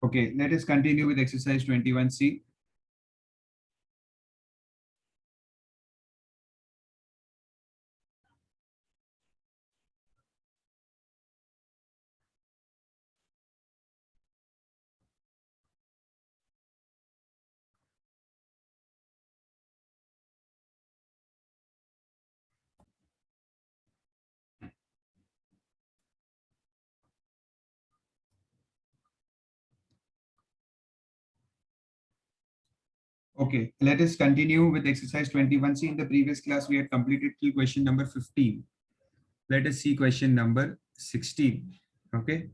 Okay, let us continue with exercise 21C. Okay, let us continue with exercise 21C. In the previous class, we had completed till question number 15. Let us see question number 16. Okay,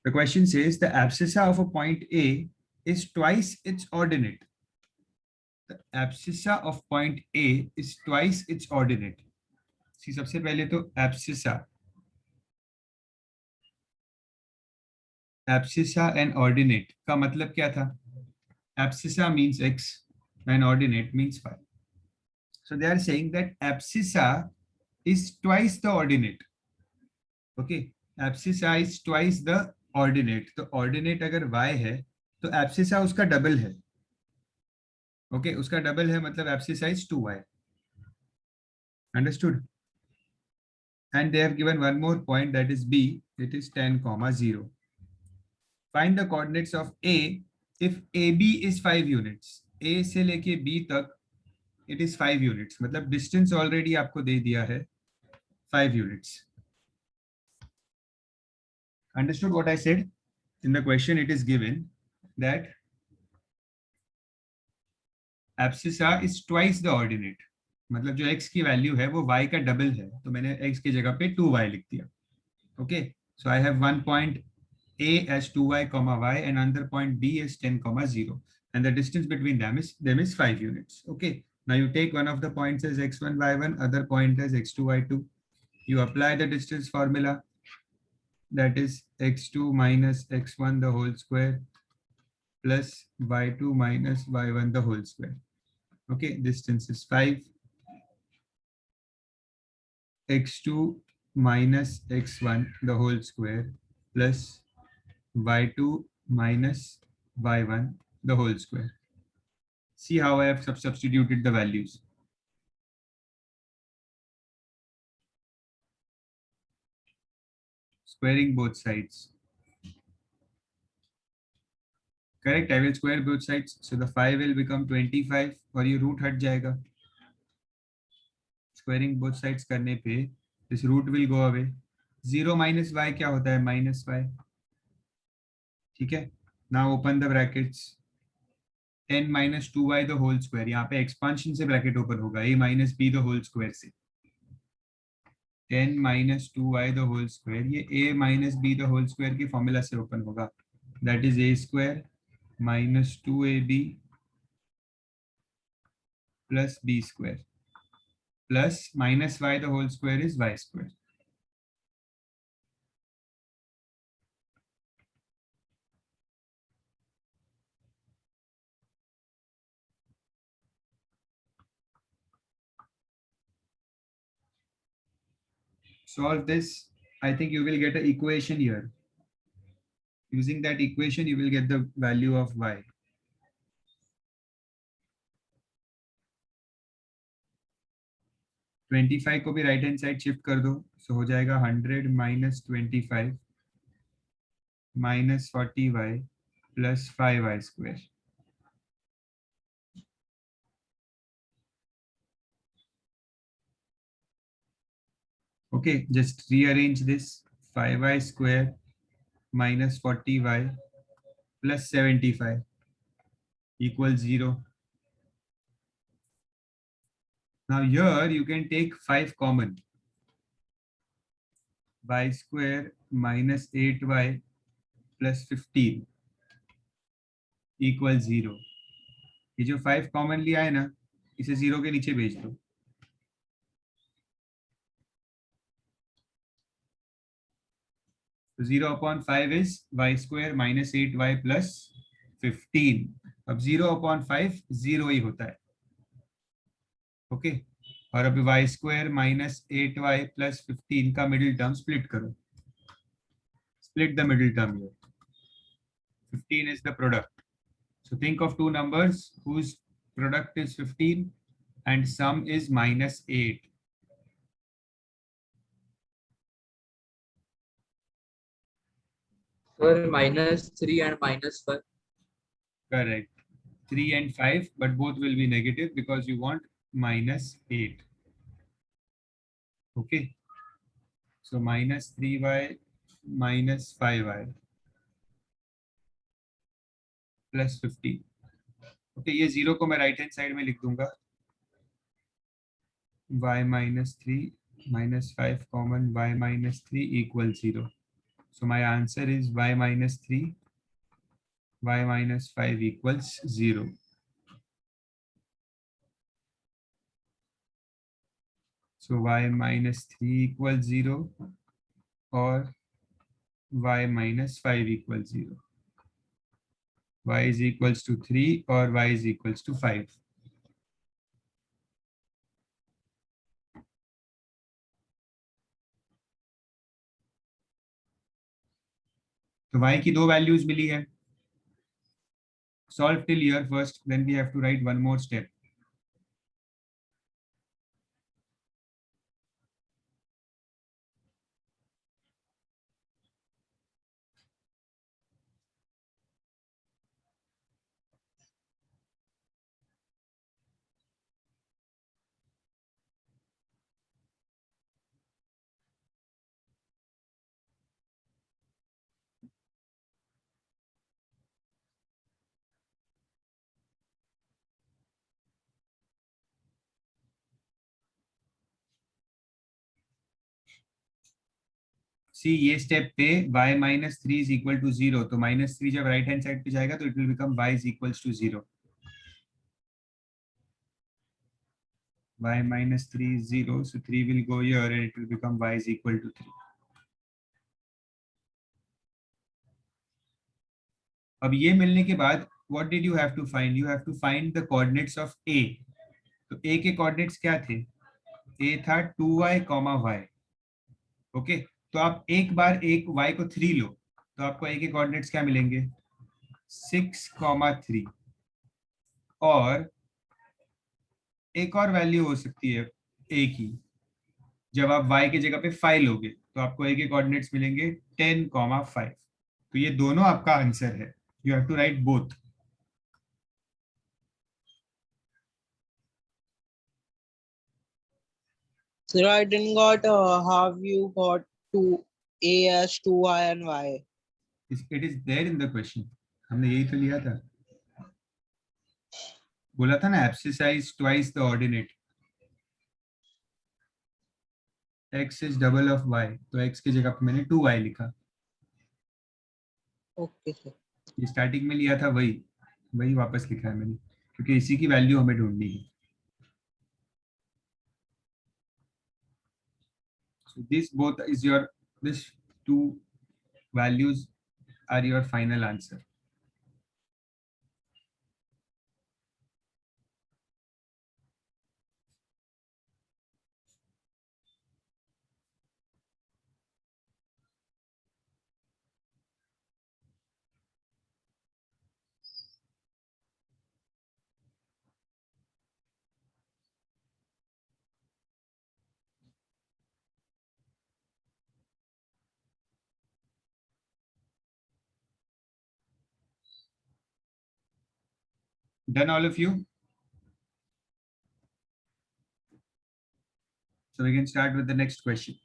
the question says the abscissa of a point A is twice its ordinate. The abscissa of point A is twice its ordinate. See, सबसे पहले तो abscissa and ordinate का मतलब क्या था? Abscissa means x and ordinate means y. So they are saying that abscissa is twice the ordinate. Okay, abscissa is twice the ordinate. तो ordinate अगर y है तो abscissa उसका डबल है. Okay, उसका डबल है मतलब abscissa is 2y. Understood? And they have given one more point, that is b. It is 10, 0. Find the coordinates of a if ab is 5 units. a से लेके b तक it is 5 units. मतलब distance already आपको दे दिया है 5 units. Understood what I said? In the question it is given that abscissa is twice the ordinate. मतलब जो x की वैल्यू है वो y का डबल है, तो मैंने x की जगह पे 2y लिख दिया. Okay, so I have one point a as 2y comma y and another point b as 10, 0, and the distance between them is 5 units. Okay, now you take one of the points as x1 y1, other point as x2 y2. You apply the distance formula, that is x2 minus x1 the whole square plus y2 minus y1 the whole square. Okay, distance is 5. x2 minus x1 the whole square plus y2 minus y1 the whole square. See how I have substituted the values. Squaring both sides. Correct, I will square both sides. So the 5 will become 25 और ये root हट जाएगा. Squaring both sides करने पे this root will go away. 0 minus y क्या होता है? Minus y. ठीक है. Now open the brackets. 10 minus 2y the whole square. यहाँ पे expansion से bracket open होगा. a minus b the whole square से. 10 minus 2y the whole square. ये a minus b the whole square की formula से open होगा. That is a square minus 2ab plus b square plus minus y the whole square is y square. Solve this. I think you will get an equation here. Using that equation, you will get the value of y. (25) को भी right hand side shift कर दो, सो हो जाएगा 100 minus 25 minus 40y plus 5y square. Okay, just rearrange this. 5y square minus 40y plus 75 equals 0. Now here you can take 5 common. Y square minus 8y plus 15 equals 0. ये जो 5 common लिया है ना, इसे 0 के नीचे भेज दो. तो 0/5 is y square minus 8y plus 15. अब 0/5 0 ही होता है. ओके, और अभी y square minus 8y plus 15 का मिडिल टर्म स्प्लिट करो. Split the middle term here. 15 is the product. So think of two numbers whose product is 15 and sum is -8. Sir, -3 and -5. Correct. 3 and 5, but both will be negative because you want -8. Okay. So -3y -5y plus 15. Okay, ये zero को मैं right hand side में लिख दूंगा. y -3 -5 common y -3 equal 0. So my answer is y -3 y -5 equals 0. So y -3 equals 0 or y -5 equals 0. Y is equals to 3 or y is equals to 5. तो y की दो values मिली है. Solve till here first, then we have to write one more step. सी ये step पे y -3 is equal to 0. तो -3 जब right hand side पे जाएगा तो it will become y is equals to 0. y -3 is 0, so 3 will go here and it will become y is equal to 3. अब ये मिलने के बाद what did you have to find? You have to find the coordinates of a. तो a के coordinates क्या थे? a था 2y, y. ओके, तो आप एक बार एक y को 3 लो तो आपको a के कोऑर्डिनेट्स क्या मिलेंगे? 6, 3. और एक और वैल्यू हो सकती है a की. जब आप y की जगह पे 5 लोगे तो आपको a के कोऑर्डिनेट्स मिलेंगे 10, 5. तो ये दोनों आपका आंसर है. You have to write both. Sir, I didn't got how you got to A as 2y and y. It is there in the question. हमने यही तो लिया था. बोला था ना, x is twice the ordinate. x is double of y, तो x की जगह पे मैंने 2y लिखा. Okay, sir. ये स्टार्टिंग में लिया था वही वही वापस लिखा है मैंने, क्योंकि इसी की वैल्यू हमें ढूंढनी है. So this both is your, this two values are your final answer. Done, all of you? So we can start with the next question.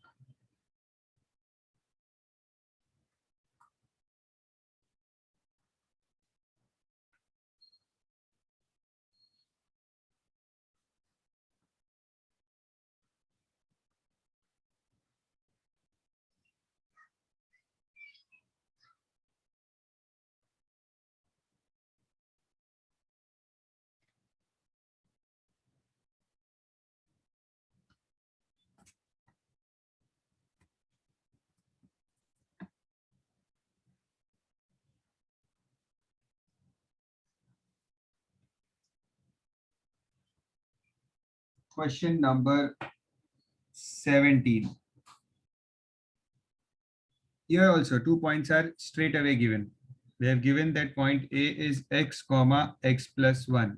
Question number 17. Here also 2 points are straight away given. They have given that point A is x comma x plus 1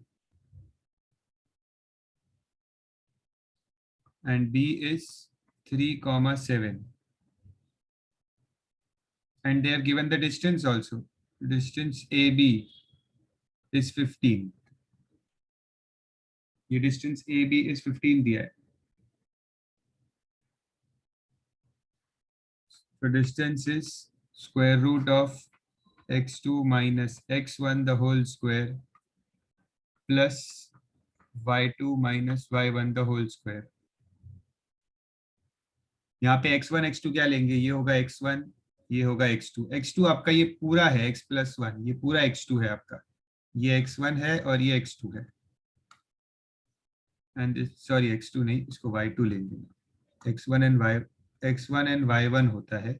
and B is 3 comma 7, and they have given the distance also. Distance AB is 15. ये distance AB is 15 दिया है. So distance is square root of x2 minus x1 the whole square plus y2 minus y1 the whole square. यहाँ पे x1 x2 क्या लेंगे? ये होगा x1, ये होगा x2. x2 आपका ये पूरा है x plus 1, ये पूरा x2 है आपका, ये x1 है और ये x2 है. एंड सॉरी x2 नहीं, इसको y2 लेंगे. x1 एंड y1 होता है,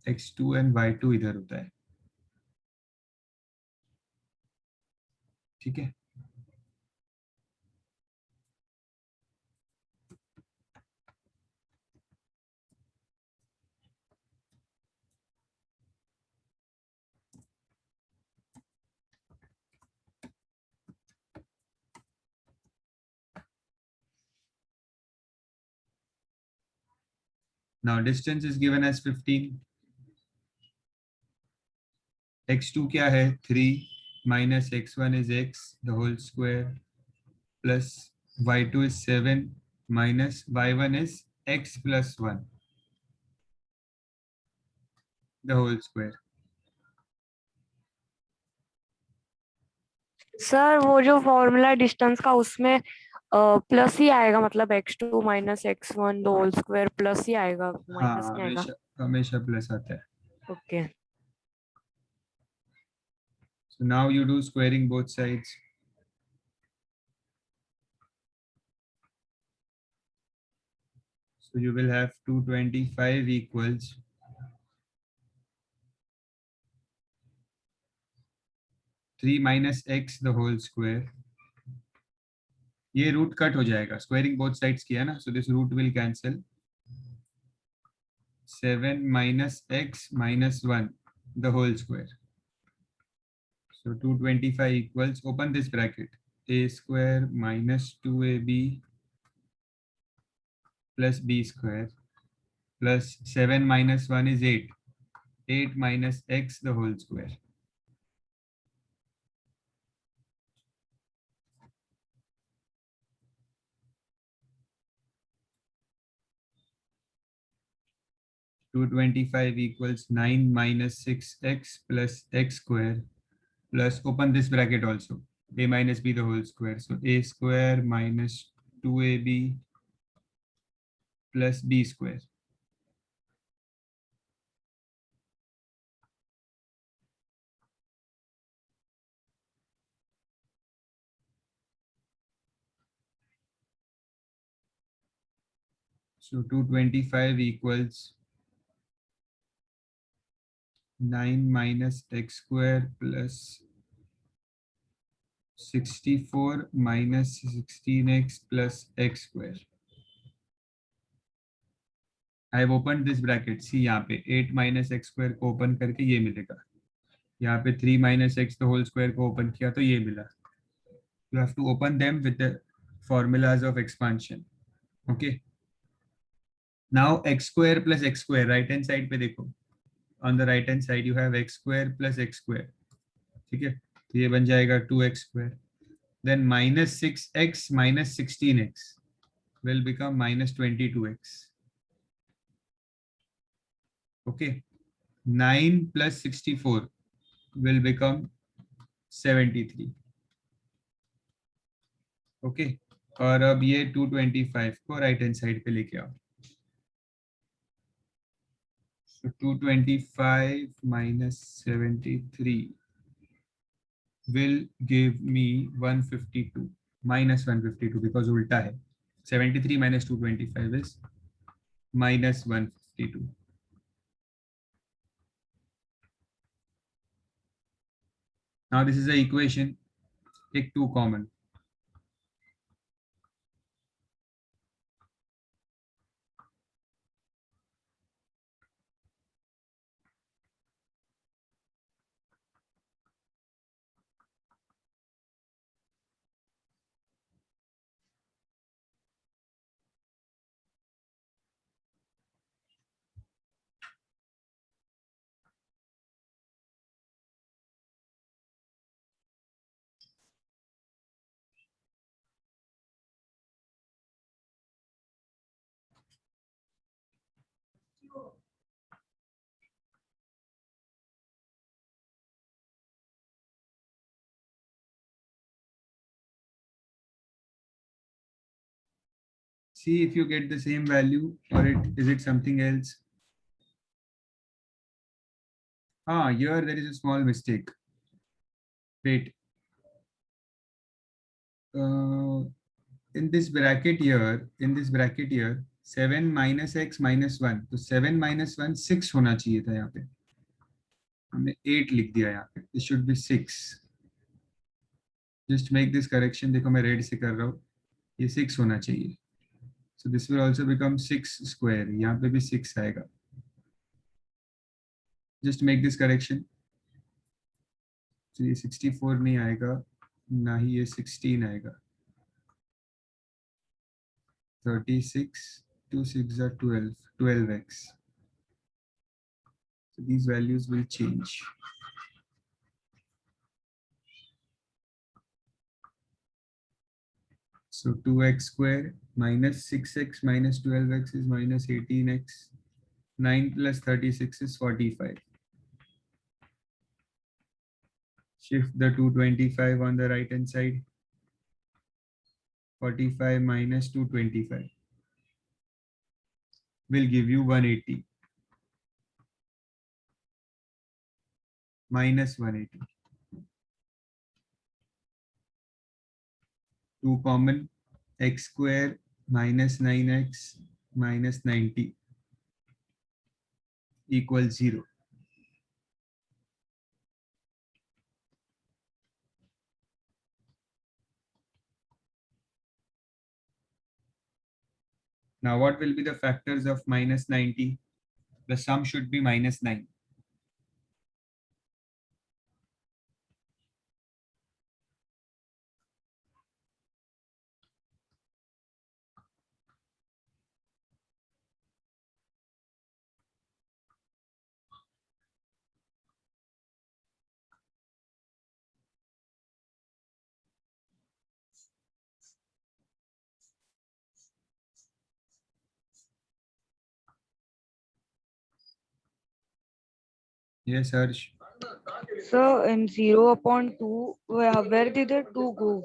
x2 एंड y2 इधर होता है. ठीक है. Now distance is given as 15. x2 क्या है? 3 minus x1 is x the whole square plus y2 is 7 minus y1 is x plus 1 the whole square. Sir वो जो फॉर्मूला डिस्टेंस का उसमें प्लस ही आएगा, मतलब x2 minus x1 the whole square plus ही आएगा, माइनस हाँ, नहीं आएगा? हमेशा प्लस आता है. Okay. So now you do squaring both sides. So you will have 225 equals 3 minus x the whole square. ये रूट कट हो जाएगा, स्क्वायरिंग बोथ साइड्स किया ना, so this root will cancel. 7 minus x minus 1 the whole square. So 225 equals, open this bracket, a square minus 2ab plus b square plus 7 minus 1 is 8. 8 minus x the whole square. Two 25 equals 9 minus 6x plus x square plus, open this bracket also, a minus b the whole square. So a square minus 2ab plus b square. So 225 equals 9 minus x square plus 64 minus 16x plus x square. I have opened this bracket. See यहाँ पे 8 minus x square को open करके ये मिलेगा. यहाँ पे 3 minus x the whole square को open किया तो ये मिला. You have to open them with the formulas of expansion. Okay. Now x square plus x square, right hand side पे देखो. On the right hand side you have x square plus x square. ठीक है. तो ये बन जाएगा 2x square. Then minus 6x minus 16x will become minus 22x. Okay. 9 plus 64 will become 73. Okay. और अब ये 225 को राइट हैंड साइड पे लेके आओ. So 225 minus 73 will give me 152 minus 152 because उल्टा है. 73 minus 225 is minus 152. Now this is the equation. Take 2 common. See if you get the same value or is it something else. Here there is a small mistake. Wait. In this bracket here, 7 minus x minus 1, तो 7 minus 1 6 होना चाहिए था यहाँ पे, हमने 8 लिख दिया यहाँ पे. This should be 6. Just make this correction. देखो मैं रेड से कर रहा हूँ, ये 6 होना चाहिए. So this will also become 6 square. यहाँ पे भी 6 आएगा. Just make this correction. तो ये 64 नहीं आएगा, ना ही ये 16 आएगा. 36, 2 6 are 12, 12x. So these values will change. So 2x square minus 6x minus 12x is minus 18x. 9 plus 36 is 45. Shift the 225 on the right hand side. 45 minus 225 will give you 180. Minus 180. 2 common, x square minus 9x minus 90 equals 0. Now what will be the factors of minus 90? The sum should be minus 9. Yes, Harsh. So in 0 upon 2, where did the 2 go?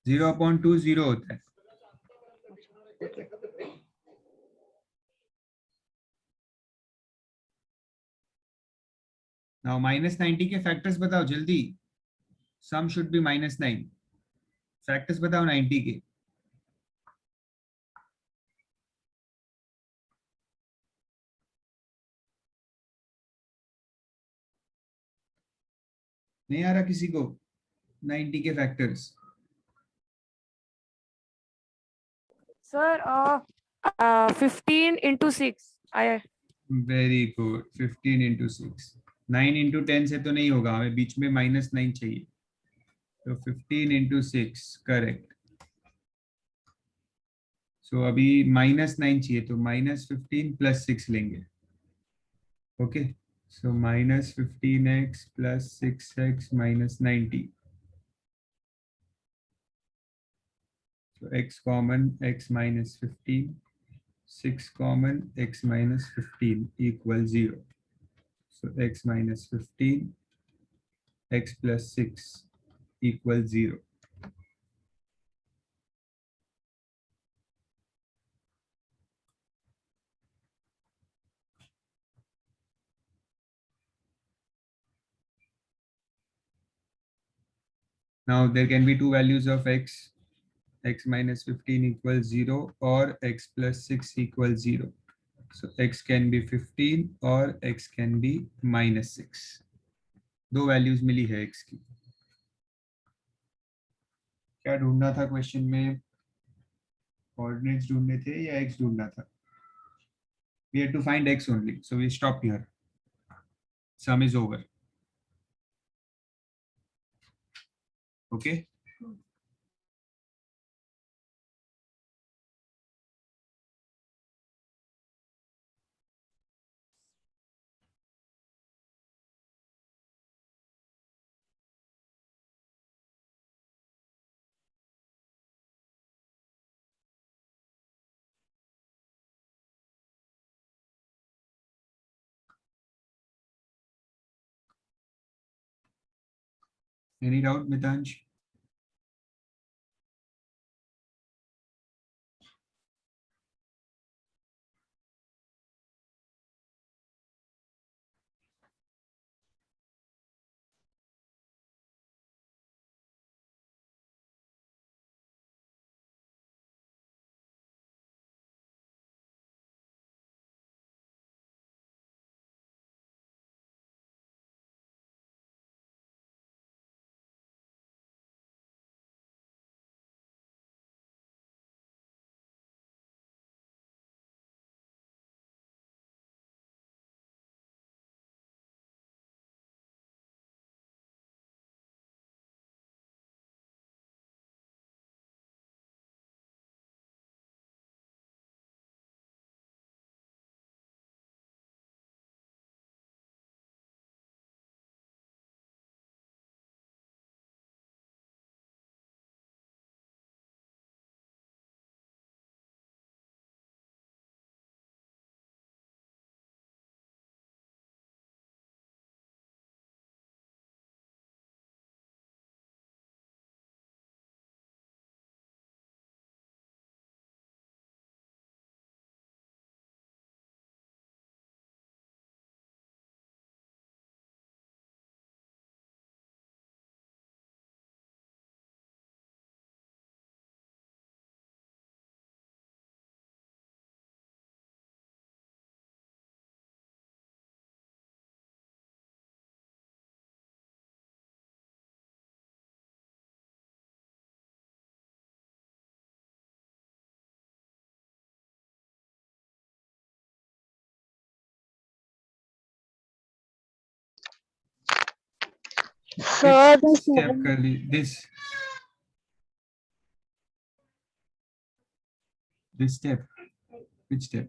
0 upon 2 0 होता है. Now minus 90 के factors बताओ जल्दी. Sum should be minus 9. Factors बताओ 90 के. नहीं आ रहा किसी को 90 के factors? Sir, 15 into 6. Very good. 15 into 6. 9 into 10 से तो नहीं होगा, हमें बीच में minus 9 चाहिए. तो 15 into 6, correct. So अभी minus 9 चाहिए, तो minus 15 plus 6 लेंगे. Okay. So minus 15x plus 6x minus 90. So x common, x minus 15. 6 common, x minus 15 equals 0. So x minus 15, x plus 6 equals 0. Now there can be two values of x. X minus 15 equals 0 or x plus 6 equals 0. So x can be 15 or x can be minus 6. दो values मिली है x की. क्या ढूंढना था question में? Coordinates ढूंढने थे या x ढूंढना था? We had to find x only, so we stop here. Sum is over. Okay. Any doubt, Mitansh? Sir, the step seven. कर ली this step, which step?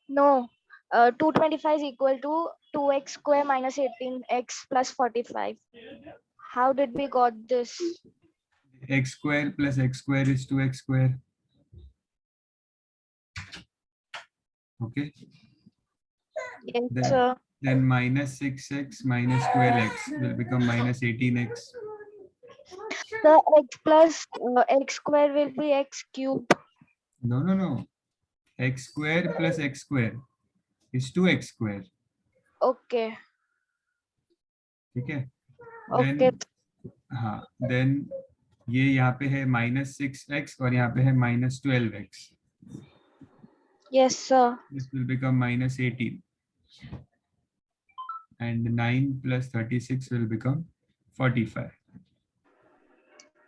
No. 225 is equal to 2x square minus 18x plus 45. How did we got this? X square plus x square is 2x square. Okay, Yes, then sir. minus 6x minus 12x will become minus 18x. The x plus x square will be x cube. No, x square plus x square is 2x square. Okay. ठीक है, then Okay. हाँ, then ये यहाँ पे है -6x और यहाँ पे है -12x. Yes, sir. This will become -18, and 9 plus 36 will become 45.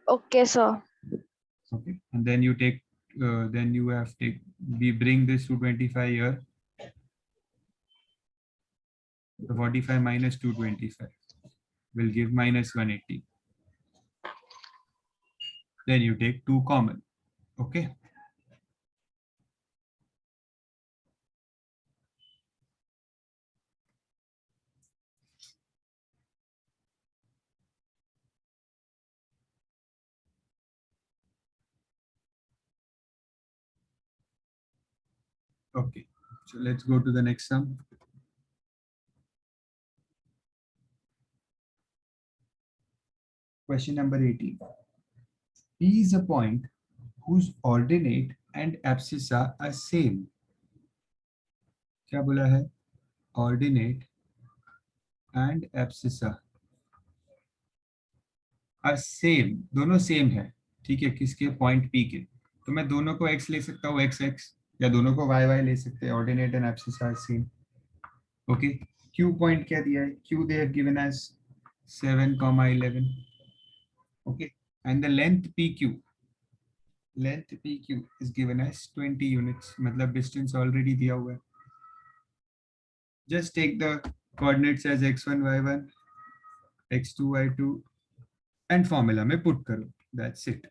Okay, sir. Okay, and then you take then you have take we bring this to 25 here. So 45 minus 225 will give -180. Then you take 2 common. Okay, okay, so let's go to the next sum. Question number 18. P is a point whose ordinate and abscissa are same. क्या बोला है? Ordinate and abscissa are same. दोनों same है. ठीक है, किसके? Point P के. तो मैं दोनों को x ले सकता हूँ, x या दोनों को y ले सकते हैं. Ordinate and abscissa are same. Okay, Q point क्या दिया है? Q they have given as 7,11. Okay, and the length PQ is given as 20 units. मतलब distance already दिया हुआ है. Just take the coordinates as x1 y1 x2 y2 and formula में put करो. That's it.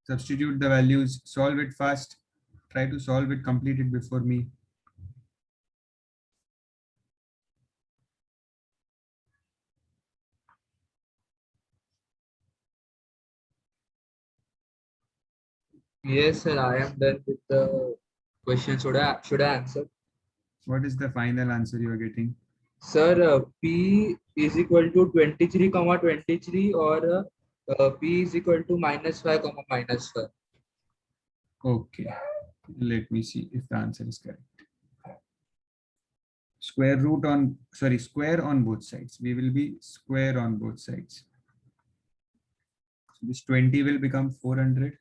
Substitute the values, solve it fast. Try to solve it, complete it before me. Yes, sir. I am done with the question. Should I answer? What is the final answer you are getting? Sir, P is equal to 23, comma 23, or P is equal to -5, comma -5. Okay, let me see if the answer is correct. Square on both sides. We will be square on both sides. So this 20 will become 400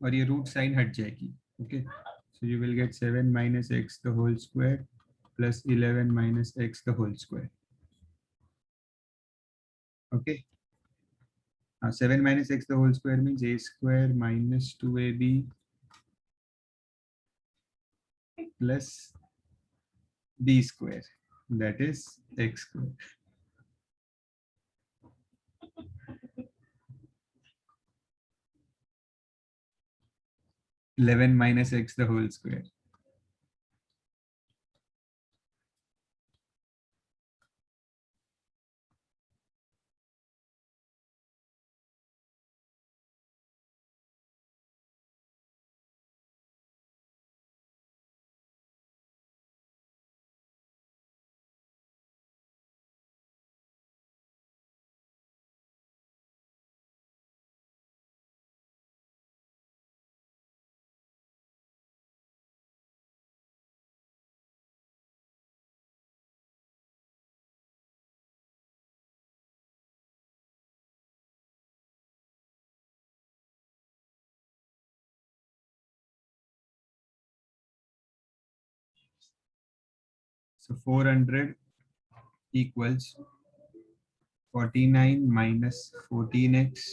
और ये root sign हट जाएगी. Okay, so you will get 7 minus x the whole square plus 11 minus x the whole square. Okay, 7 minus x the whole square means a square minus 2ab plus b square, that is x square. Eleven minus x the whole square. So 400 equals 49 minus 14x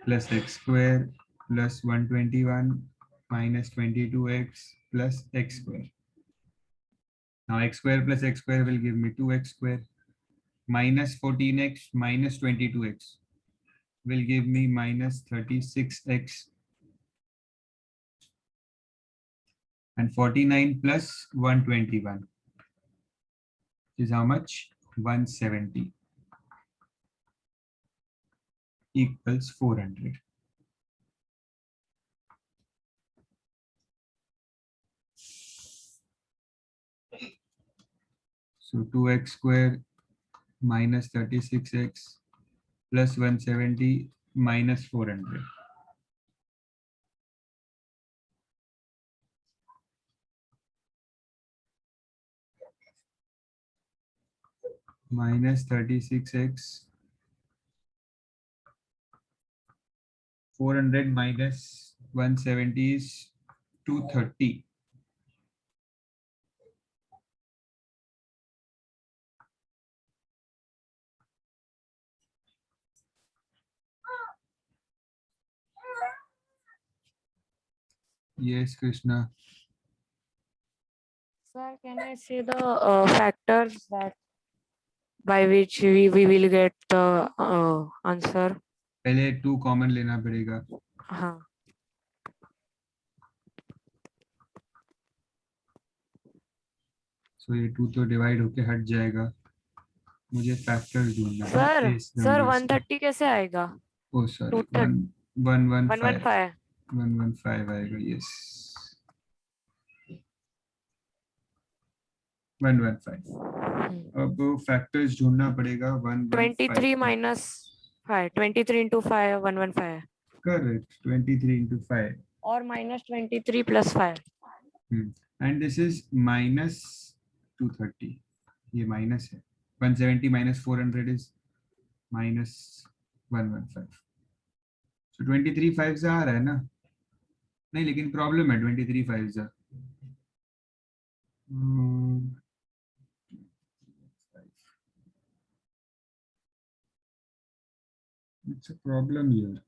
plus x square plus 121 minus 22x plus x square. Now x square plus x square will give me 2x square minus 14x minus 22x will give me minus 36x, and 49 plus 121 is how much? 170 equals 400. So 2x square minus 36x plus 170 minus 400. Minus 36x, 400 minus 170 is 230. Yes, Krishna. Sir, can I say the factors that by which we will get the answer? पहले 2 common लेना पड़ेगा. हाँ. So ये 2 तो divide होके हट जाएगा. मुझे फैक्टर्स ढूंढना है. सर इस सर numbers का. 130 कैसे आएगा? Oh sorry, 230 115 115. 115 आएगा. Yes, 115. अब फैक्टर्स ढूंढना पड़ेगा. 115 23 minus 5. 23 into 5 115. correct. 23 into 5. और minus 23 plus 5. And this is minus 230. ये minus है. 170 minus 400 is minus 115. So 23 5s आ रहा है ना? नहीं, लेकिन प्रॉब्लम है 23 5s. It's a problem here.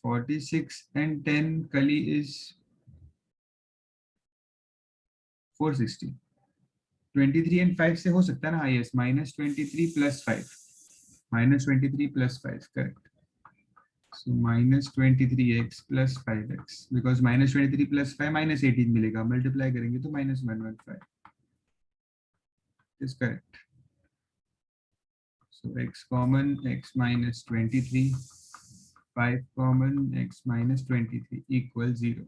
46 and 10 Kali is 460. 23 and 5 से हो सकता है ना? Yes, minus 23 plus 5. Minus 23 plus 5, correct. So minus 23x plus 5x, because minus 23 plus 5 minus 18 मिलेगा. Multiply करेंगे तो minus 115 is correct. So x common, x minus 23, 5 common, x minus 23 equals 0.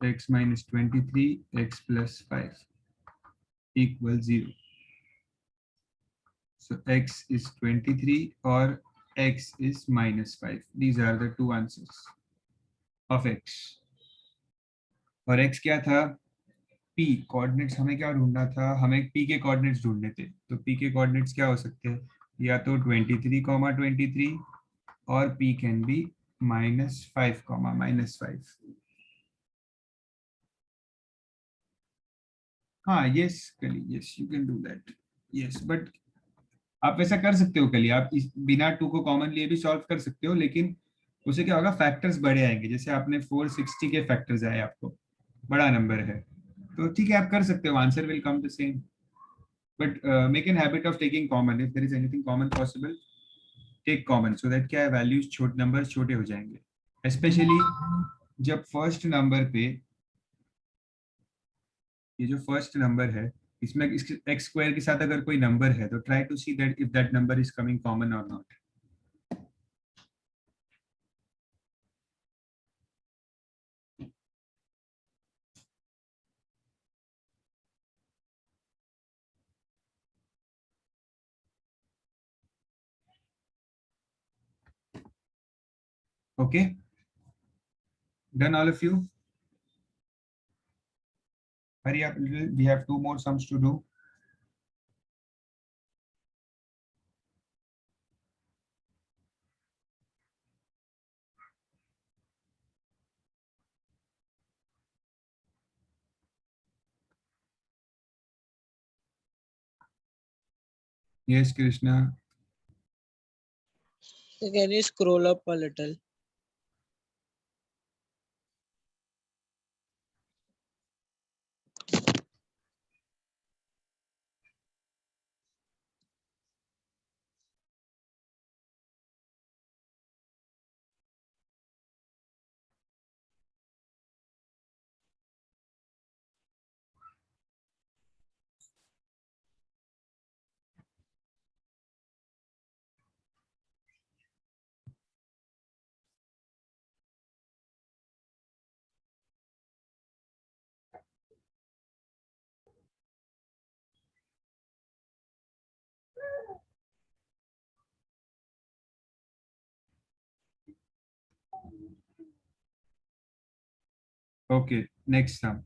X minus 23, x plus 5 equals 0. So x is 23 or x is minus 5. These are the two answers of x. और x क्या था? p. Coordinates हमें क्या ढूंढना था? हमें p के coordinates ढूंढने थे. तो p के कोऑर्डिनेट्स क्या हो सकते हैं? या तो 23, और p can be minus 5, minus 5. हाँ, yes कली, yes you can do that. Yes, but आप वैसा कर सकते हो कली. आप इस बिना 2 को कॉमन लिए भी सॉल्व कर सकते हो, लेकिन उसे क्या होगा? फैक्टर्स बड़े आएंगे. जैसे आपने 460 के फैक्टर्स आए, आपको बड़ा नंबर है, तो ठीक है, आप कर सकते हो. Answer will come the same, but make an habit of taking common. If there is anything common possible, take common, so that क्या है, वैल्यूज छोटे, नंबर्स छोटे हो जाएंगे. स्पेशली जब फर्स्ट नंबर पे, ये जो फर्स्ट नंबर है, इसमें एक्स स्क्वायर के साथ अगर कोई नंबर है, तो try to see that if that number is coming common or not. Okay, done all of you? Hurry up, we have 2 more sums to do. Yes, Krishna. So can you scroll up a little? Okay, next sum.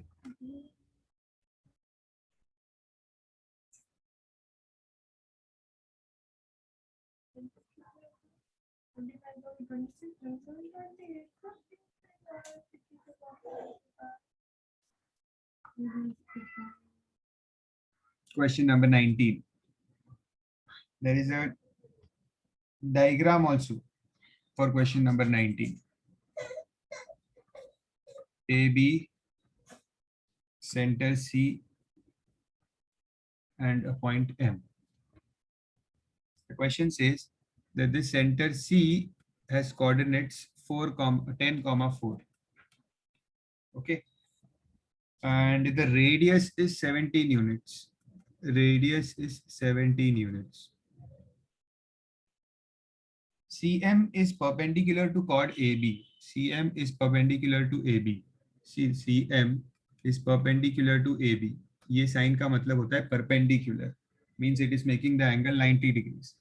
Question number 19. There is a diagram also for question number 19. AB, center C, and a point M. The question says that the center C has coordinates 10, 4. Okay. And the radius is 17 units. Radius is 17 units. CM is perpendicular to chord AB. CM is perpendicular to AB. CM is perpendicular to AB. ये sign का मतलब होता है perpendicular. Means it is making the angle 90 degrees.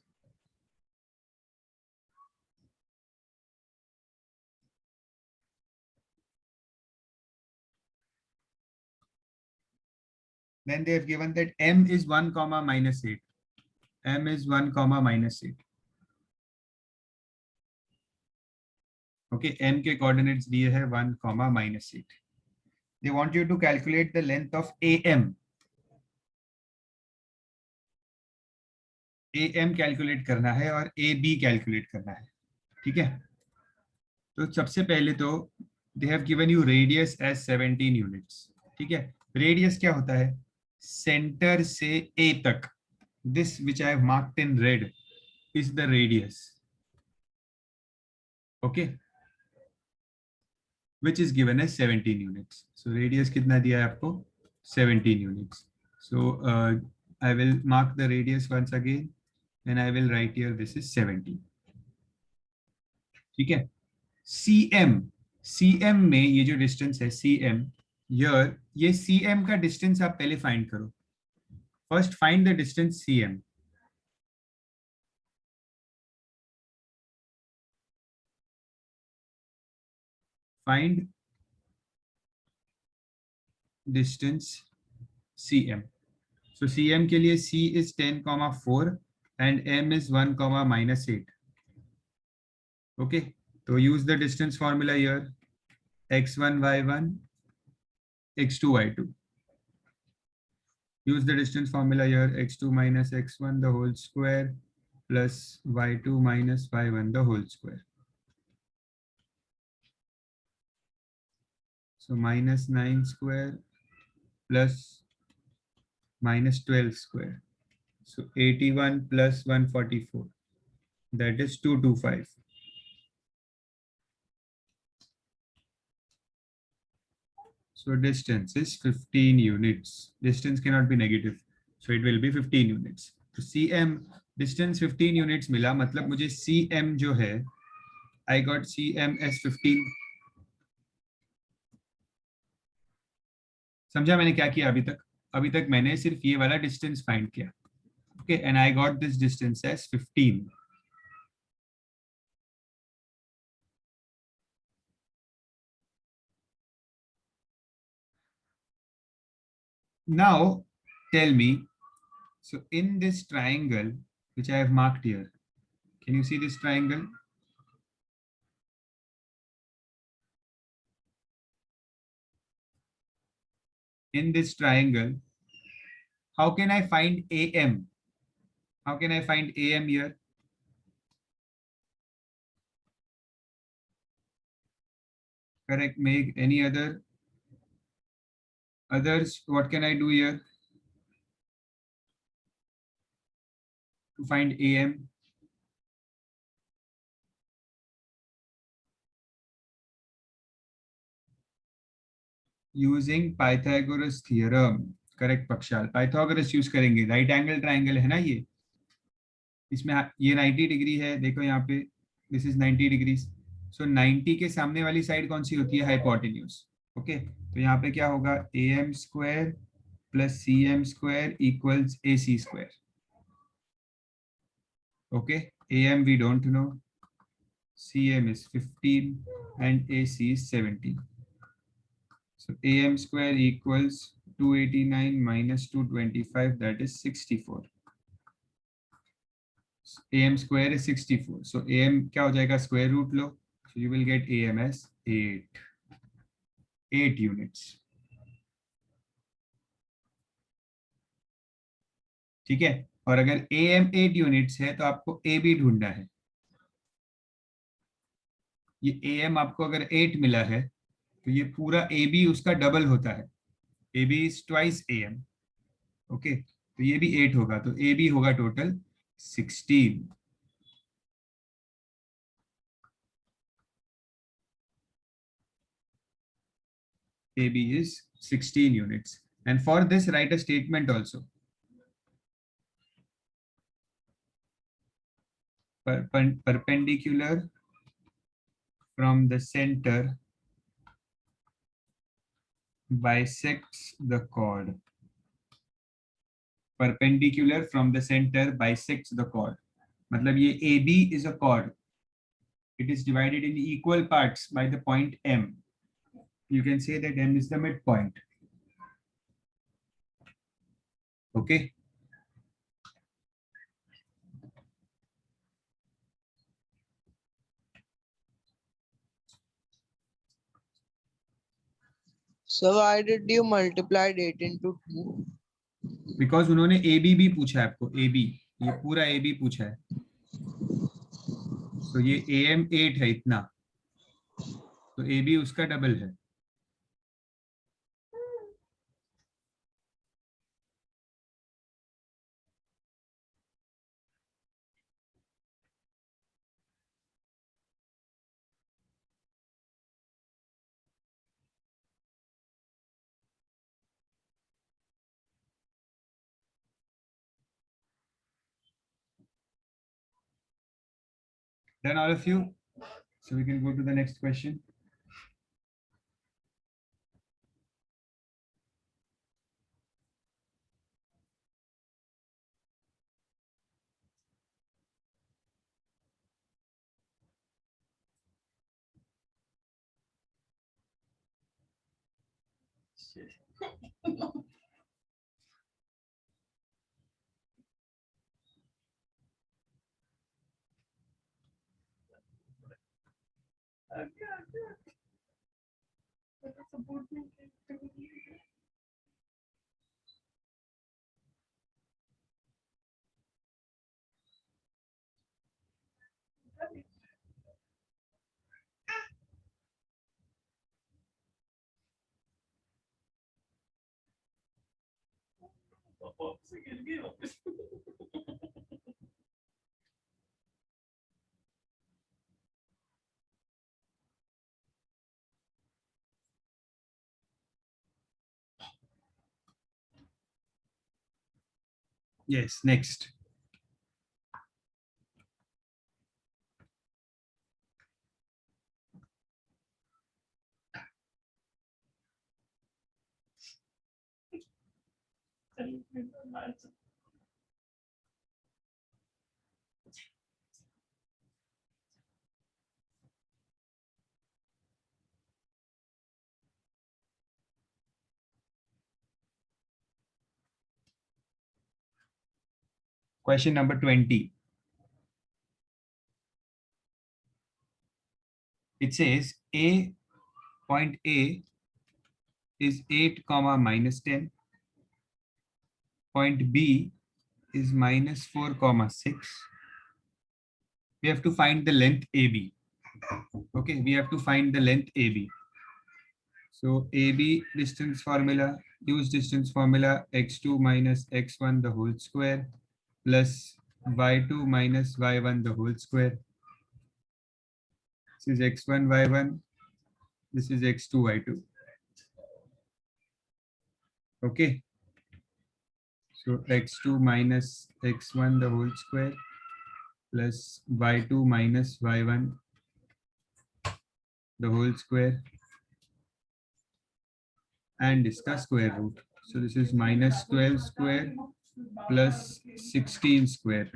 Then they have given that M is 1, -8. M is 1, -8. Okay, M के coordinates दिए है 1, -8. They want you to calculate the length of AM. AM calculate करना है और AB calculate करना है. ठीक है. तो सबसे पहले तो they have given you radius as 17 units. ठीक है. Radius क्या होता है? Center से A तक. This which I have marked in red is the radius. Okay. Which is given as 17 units. So radius कितना दिया है आपको? 17 units. So I will mark the radius once again and I will write here this is 17. ठीक है. CM में ये जो distance है CM, ये CM का डिस्टेंस आप पहले फाइंड करो. First find the distance CM. Find distance CM. So CM के लिए C is 10, 4 and M is 1, -8. Okay, so use the distance formula here. X1, Y1, X2, Y2. Use the distance formula here. X2 minus X1 the whole square plus Y2 minus Y1 the whole square. So -9 square plus -12 square. So 81 plus 144. That is 225. So distance is 15 units. Distance cannot be negative. So it will be 15 units. So CM distance 15 units मिला, मतलब मुझे CM जो है, I got CM as 15. समझा मैंने क्या किया अभी तक? अभी तक मैंने सिर्फ ये वाला डिस्टेंस फाइंड किया. Okay, and I got this distance as 15. Now tell me, so in this triangle which I have marked here, can you see this triangle? In this triangle, how can I find AM? How can I find AM here? Correct, Meg. Any others? What can I do here to find AM? Using Pythagoras theorem. Correct Pakshal, Pythagoras use करेंगे. Right angle triangle है ना ये, इसमें ये 90 degree है, देखो यहाँ पे दिस इज 90 डिग्री. सो 90 के सामने वाली साइड कौन सी होती है? हाइपोटेन्यूज. ओके, तो यहाँ पे क्या होगा? AM square plus CM square equals AC square. Okay, AM we don't know, CM is 15 and AC is 17. So AM square equals 289 minus 225, that is 64. AM square is 64. So AM क्या हो जाएगा? Square root low. So you will get AM as 8 units. ठीक है, और अगर AM 8 units है तो आपको AB ढूंढना है. ये AM आपको अगर 8 मिला है तो ये पूरा AB उसका डबल होता है. AB is twice AM. Okay, तो ये भी 8 होगा, तो AB होगा total 16. AB is 16 units. And for this, write a statement also. Perpendicular from the center bisects the chord. Perpendicular from the center bisects the chord. मतलब ये AB is a chord. It is divided in equal parts by the point M. You can say that M is the midpoint. Okay. So why did you multiply 8 into 2? Because उन्होंने AB भी पूछा है आपको. AB, ये पूरा AB पूछा है. तो ये AM 8 है इतना, तो AB उसका डबल है. Done all of you? So we can go to the next question. Yes, next. Question number 20. It says point A is 8 comma minus 10. Point B is minus 4 comma 6. We have to find the length AB. Okay, we have to find the length AB. So AB distance formula, use distance formula x2 minus x1 the whole square plus y2 minus y1 the whole square. This is x1 y1, this is x2 y2. Okay, so x2 minus x1 the whole square plus y2 minus y1 the whole square and इसका square root. So this is minus 12 square plus 16 square.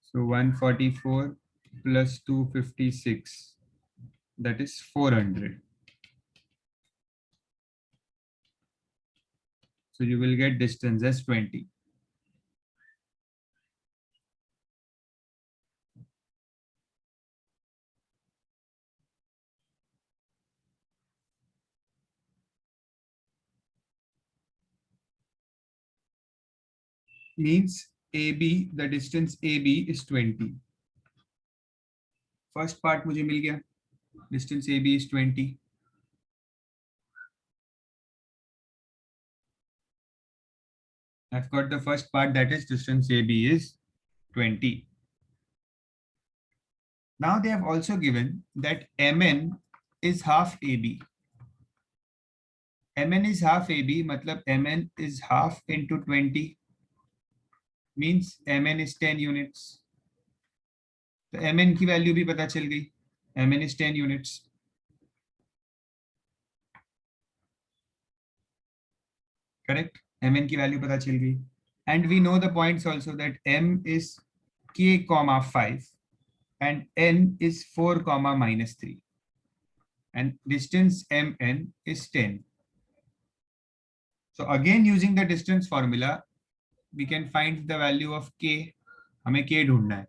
So 144 plus 256, that is 400. So you will get distance as 20. Means AB, the distance AB is 20. First part मुझे मिल गया, distance AB is 20. I've got the first part, that is distance AB is 20. Now they have also given that MN is half AB. MN is half AB, matlab MN is half into 20, means MN is 10 units. तो MN की value भी पता चल गई, MN is 10 units. Correct? MN की value पता चल गई. And we know the points also, that M is K comma 5 and N is 4 comma minus 3. And distance MN is 10. So again, using the distance formula, we can find the value of K. हमें K ढूंढना है.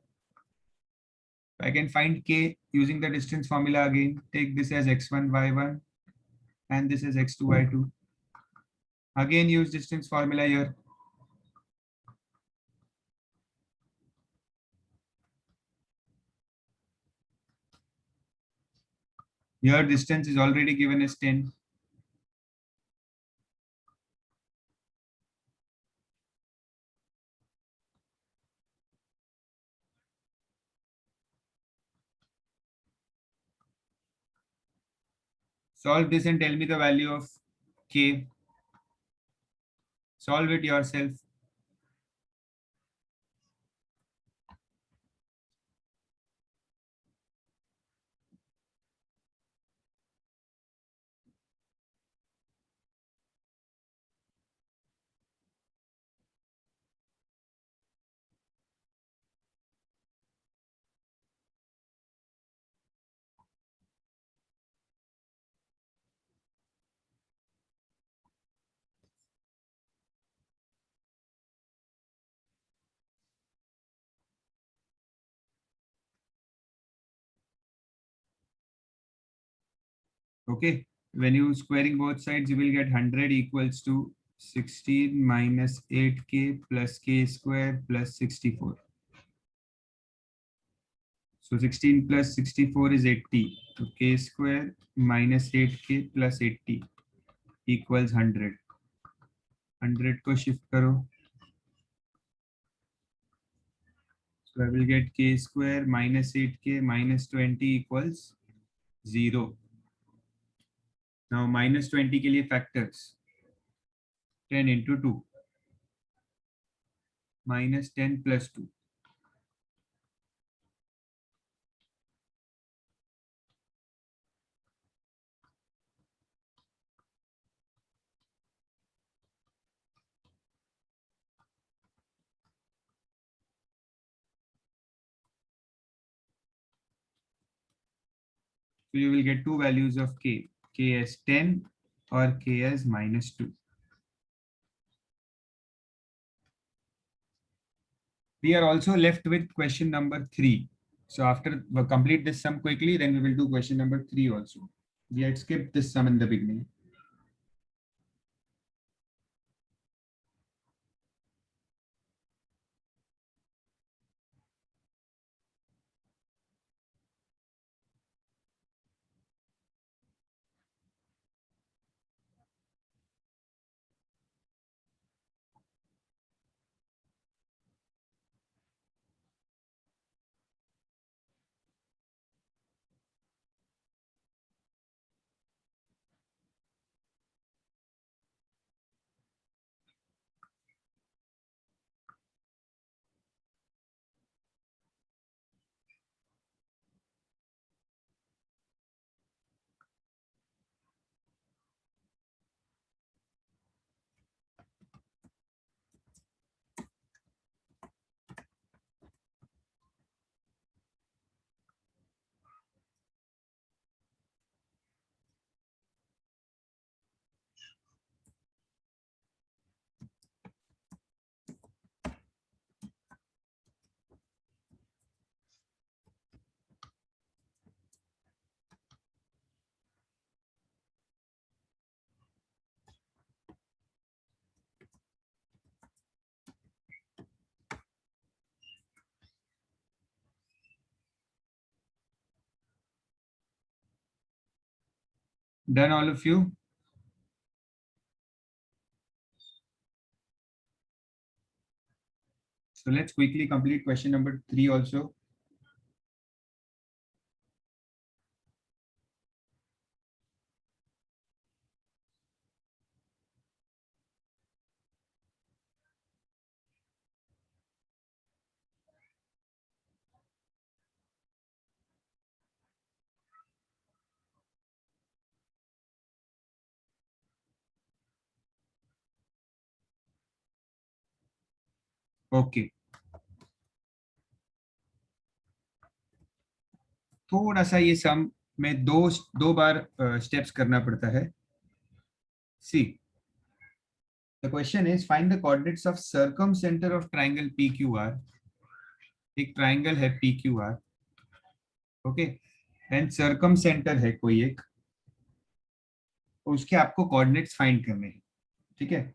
I can find K using the distance formula again. Take this as x1, y1 and this is x2, y2. Again use distance formula here. Your distance is already given as 10. Solve this and tell me the value of K. Solve it yourself. Okay, when you squaring both sides, you will get 100 equals to 16 minus 8k plus k square plus 64. So 16 plus 64 is 80. So k square minus 8k plus 80 equals 100. 100 को shift करो. So I will get k square minus 8k minus 20 equals 0. Now minus 20 के लिए factors. 10 into 2 minus 10 plus 2. So you will get two values of k as 10 or k as minus 2. We are also left with question number 3. So after we complete this sum quickly, then we will do question number 3 also. We had skipped this sum in the beginning. Done, all of you? So let's quickly complete question number 3 also. Okay. थोड़ा सा ये सम में दो बार steps करना पड़ता है. See, the question is find the coordinates of circumcenter of triangle PQR. एक triangle है PQR, ओके, एंड सर्कमसेंटर है कोई एक, उसके आपको कोऑर्डिनेट्स फाइंड करने हैं. ठीक है,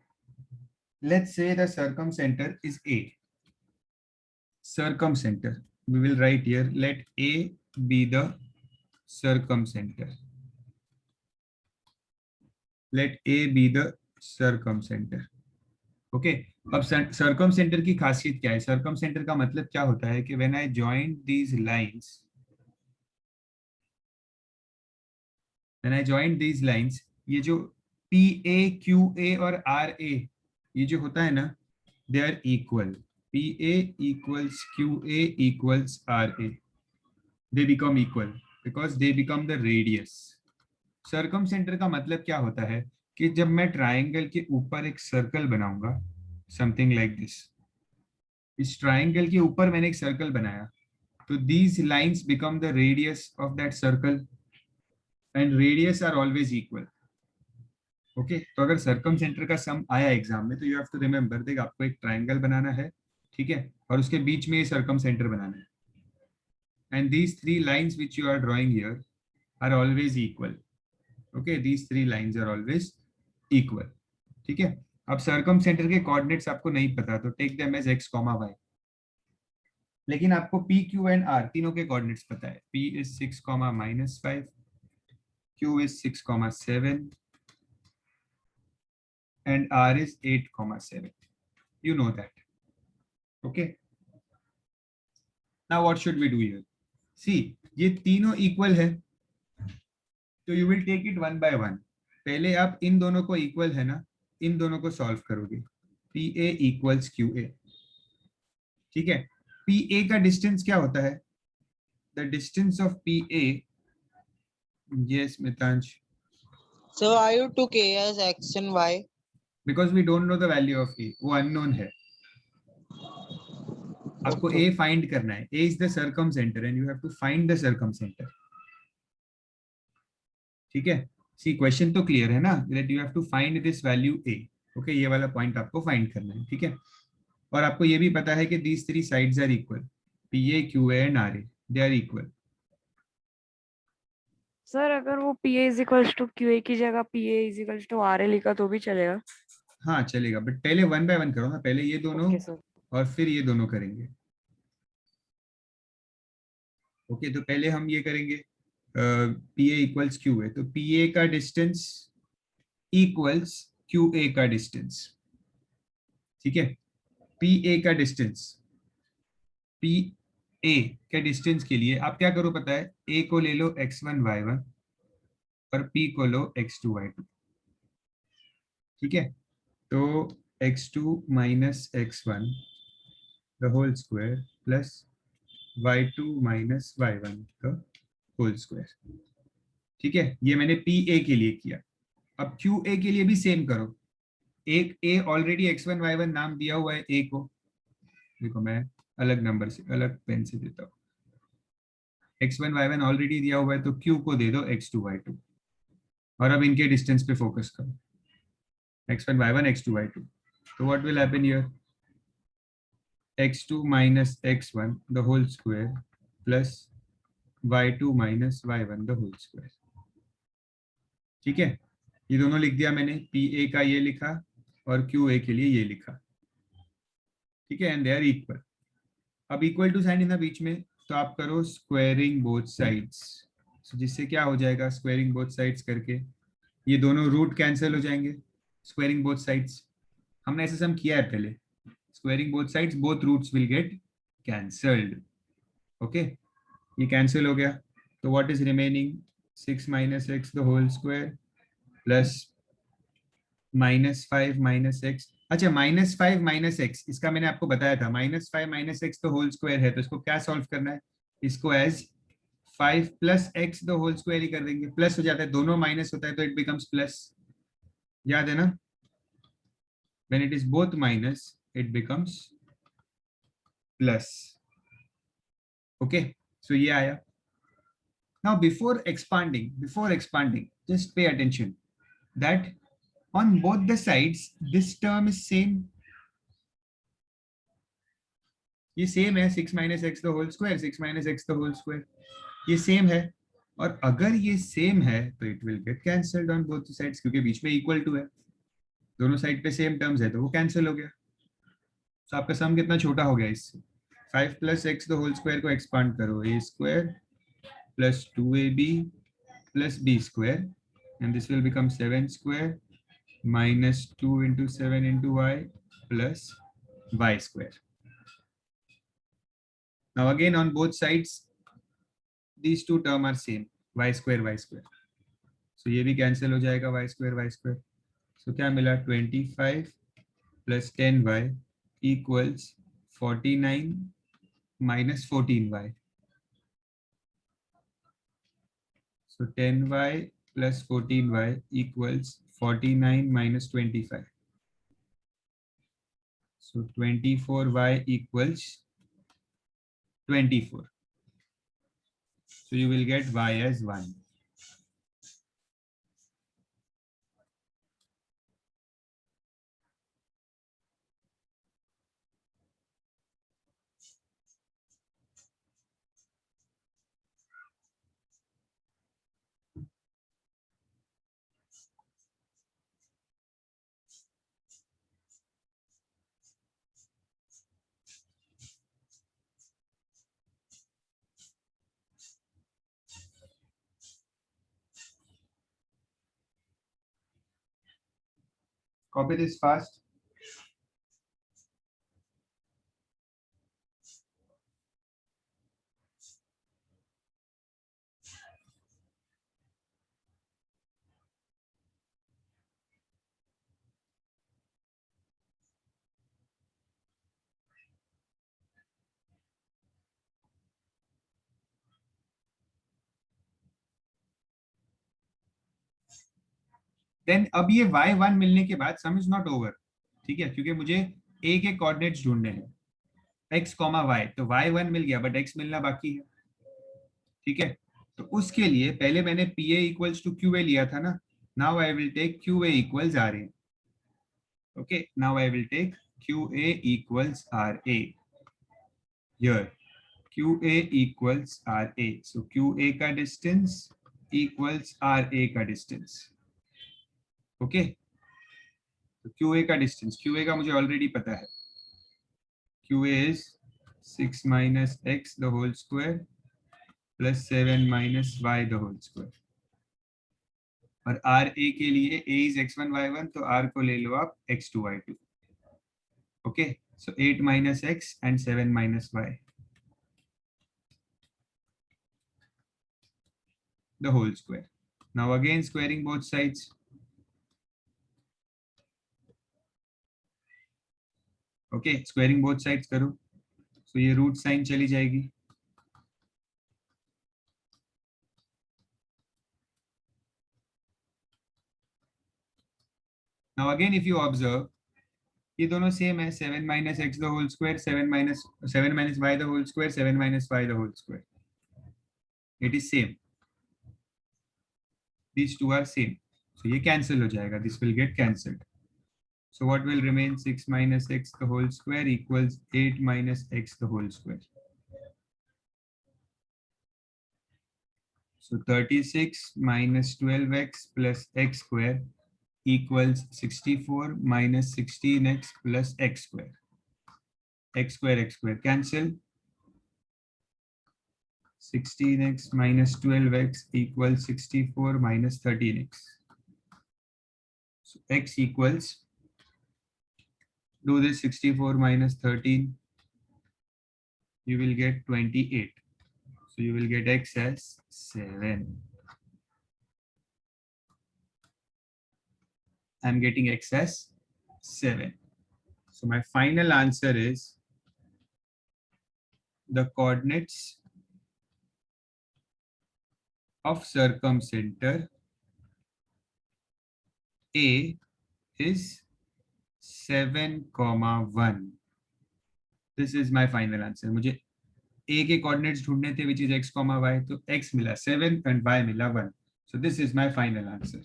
let's say the circumcenter is A. Circumcenter, we will write here, let A be the circumcenter. Let A be the circumcenter. Okay, अब सर्कमसेंटर की खासियत क्या है? सर्कमसेंटर का मतलब क्या होता है कि when I join these lines, ये जो PA, QA और RA ये जो होता है ना, they are equal. PA equals QA equals RA. They become equal because they become the radius. सर्कमसेंटर का मतलब क्या होता है कि जब मैं ट्राइंगल के ऊपर एक सर्कल बनाऊंगा, समथिंग लाइक दिस, इस ट्राइंगल के ऊपर मैंने एक सर्कल बनाया, तो these lines become the radius of that circle and radius are always equal. Okay, तो अगर सर्कमसेंटर का सम आया एग्जाम में तो यू हैव टू रिमेंबर, देख आपको एक ट्राइंगल बनाना है, ठीक है, और उसके बीच में ये सर्कमसेंटर बनाना है, and these three lines which you are drawing here are always equal. Okay, these three lines are always equal. ठीक है, अब सर्कमसेंटर के कोऑर्डिनेट्स आपको नहीं पता तो take them as x, y. लेकिन आपको P, Q एंड R तीनों के कोऑर्डिनेट्स पता है. P is 6, -5, Q is 6, 7 and R is 8, 7. You know that. Okay, now what should we do here? See, ये तीनों इक्वल है तो you will take it one by one. पहले आप इन दोनों को इक्वल है ना, इन दोनों को सॉल्व करोगे. PA equals QA. ठीक है, PA का डिस्टेंस क्या होता है? The distance of PA, yes Mitansh, So I took A as X and Y. Because we don't know the value of A, वो अननोन है. आपको A फाइंड करना है. A is the circumcenter and you have to find the circumcenter. ठीक है, see question तो clear है ना, that you have to find this value A. Okay, ये वाला पॉइंट आपको फाइंड करना है. ठीक है, और आपको ये भी पता है कि these three sides are equal. PA, QA and RA, they are equal. Sir अगर वो PA is equals to QA की जगह PA is equals to RA लिखा तो भी चलेगा? हाँ चलेगा, बट पहले वन बाय वन करो ना, पहले ये दोनों ओके सर. और फिर ये दोनों करेंगे. ओके, तो पहले हम ये करेंगे, PA इक्वल्स QA, तो PA का डिस्टेंस इक्वल्स QA का डिस्टेंस. ठीक है, PA का डिस्टेंस, PA के डिस्टेंस के लिए आप क्या करो पता है? A को ले लो x1 y1 और P को लो x2 y2. ठीक है, तो x2 minus x1 the whole square plus y2 minus y1 the whole square. ठीक है, ये मैंने PA के लिए किया. अब QA के लिए भी सेम करो. एक A ऑलरेडी x1 y1 नाम दिया हुआ है A को, देखो मैं अलग नंबर से, अलग पेन से देता हूँ. x1 y1 ऑलरेडी दिया हुआ है तो Q को दे दो x2 y2, और अब इनके डिस्टेंस पे फोकस करो. x1 y1 x2 y2, so what will happen here? x2 minus x1 the whole square plus y2 minus y1 the whole square. ठीक है, ये दोनों लिख दिया मैंने. PA का ये लिखा और QA के लिए ये लिखा. ठीक है, एंड दे आर इक्वल. अब equal to sign in the बीच में, तो आप करो स्क्वायरिंग बोथ साइड्स. जिससे क्या हो जाएगा? स्क्वायरिंग बोथ साइड्स करके ये दोनों रूट कैंसिल हो जाएंगे, स्क्वायरिंग बोथ साइड्स। हमने ऐसे सम किया है पहले, squaring both sides both roots will get cancelled. Okay, ये कैंसिल हो गया, तो what is remaining, 6 minus x the whole square plus -5 minus x. अच्छा, -5 माइनस एक्स, इसका मैंने आपको बताया था, -5 minus x the whole square है, तो इसको क्या सॉल्व करना है, इसको as 5 plus x the whole square ही कर देंगे। प्लस हो जाता है, दोनों माइनस होता है तो इट बिकम्स प्लस, याद है ना, when it is both minus it becomes plus. Okay, so ये आया। Now before expanding just pay attention that on both the sides this term is same, ये सेम है, 6 minus x the whole square, 6 minus x the whole square, ये same है। और अगर ये same है तो it will get cancelled on both sides, क्योंकि बीच में इक्वल टू है, दोनों साइड पे सेम टर्म्स है, तो वो कैंसिल हो गया। तो आपका सम कितना छोटा हो गया इससे, 5 plus x the whole square को एक्सपांड करो, ए स्क्वायर प्लस 2ab प्लस b square, and this will become 7 square minus 2 into 7 into y plus y square. Now again on both sides these two term are same, y square, so ये भी cancel हो जाएगा, y square, so क्या मिला, 25 plus 10y equals 49 minus 14y, so 10y plus 14y equals 49 minus 25, so 24y equals 24, so you will get y as 1. Copy this fast. Then अब ये y1 मिलने के बाद सम इज नॉट ओवर, ठीक है, क्योंकि मुझे a के कोऑर्डिनेट्स ढूंढने हैं, x, y, तो y1 मिल गया बट x मिलना बाकी है, ठीक है। तो उसके लिए पहले मैंने pa इक्वल्स टू qa लिया था ना, now I will take qa equals ra, okay, now I will take qa equals ra here, qa equals ra, so qa का डिस्टेंस इक्वल्स ra का डिस्टेंस, ओके। तो QA का distance, QA का मुझे already पता है, QA is 6 minus x the whole square plus 7 minus y the whole square, और RA के लिए A इज x1 y1, तो R को ले लो आप x2 y2, okay, so 8 minus x and 7 minus y the whole square. Now again squaring both sides, okay, squaring both sides करो, सो ये रूट साइन चली जाएगी, now again if you observe ये दोनों सेम है, 7 minus x the whole square, 7 minus y the whole square, 7 minus y the whole square, it is same, these two are same, so ये cancel हो जाएगा, this will get cancelled, so what will remain, 6 minus x the whole square equals 8 minus x the whole square, so 36 minus 12x plus x square equals 64 minus 16x plus x square, x square cancel, 16x minus 12x equals 64 minus 13x, So x equals, do this 64 minus 13, you will get 28. So you will get x as 7. I'm getting x as 7. So my final answer is the coordinates of circumcenter A is 7,1. This is my final answer. मुझे A के coordinates ढूंढने थे, which is x, y. तो x मिला 7 and y मिला 1. So this is my final answer.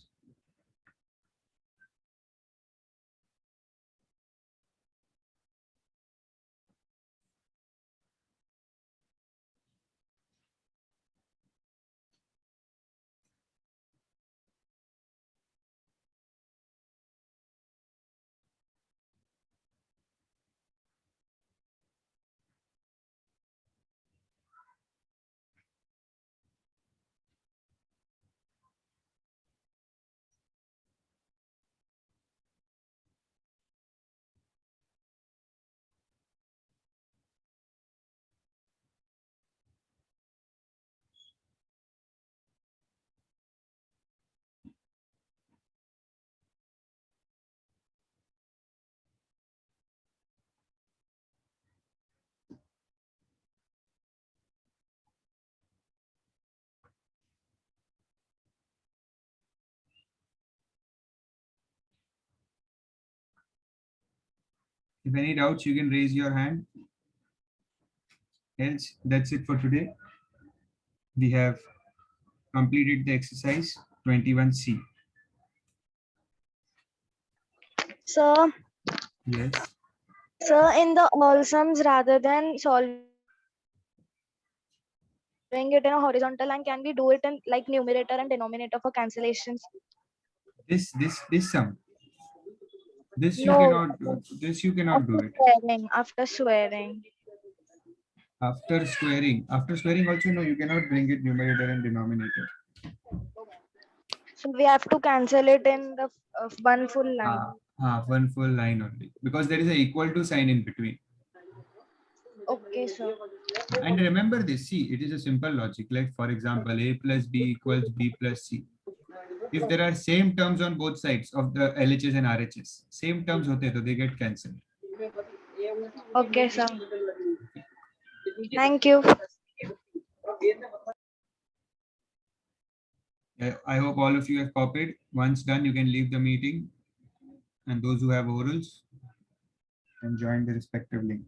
If any doubts, you can raise your hand. Else, that's it for today. We have completed the exercise 21C. So, Yes. in the all sums, rather than solving it in a horizontal line, can we do it in like numerator and denominator for cancellations? This sum. This you No, cannot do. This you cannot do it. after swearing. After squaring also, no, you cannot bring it numerator and denominator. So we have to cancel it in the one full line. One full line only, because there is a equal to sign in between. Okay, sir. And remember this, see, it is a simple logic. Like for example, a plus b equals b plus c. If there are same terms on both sides of the LHS and RHS, same terms hote, so they get cancelled. Okay, sir. Thank you. I hope all of you have copied. Once done, you can leave the meeting. And those who have orals can join the respective link.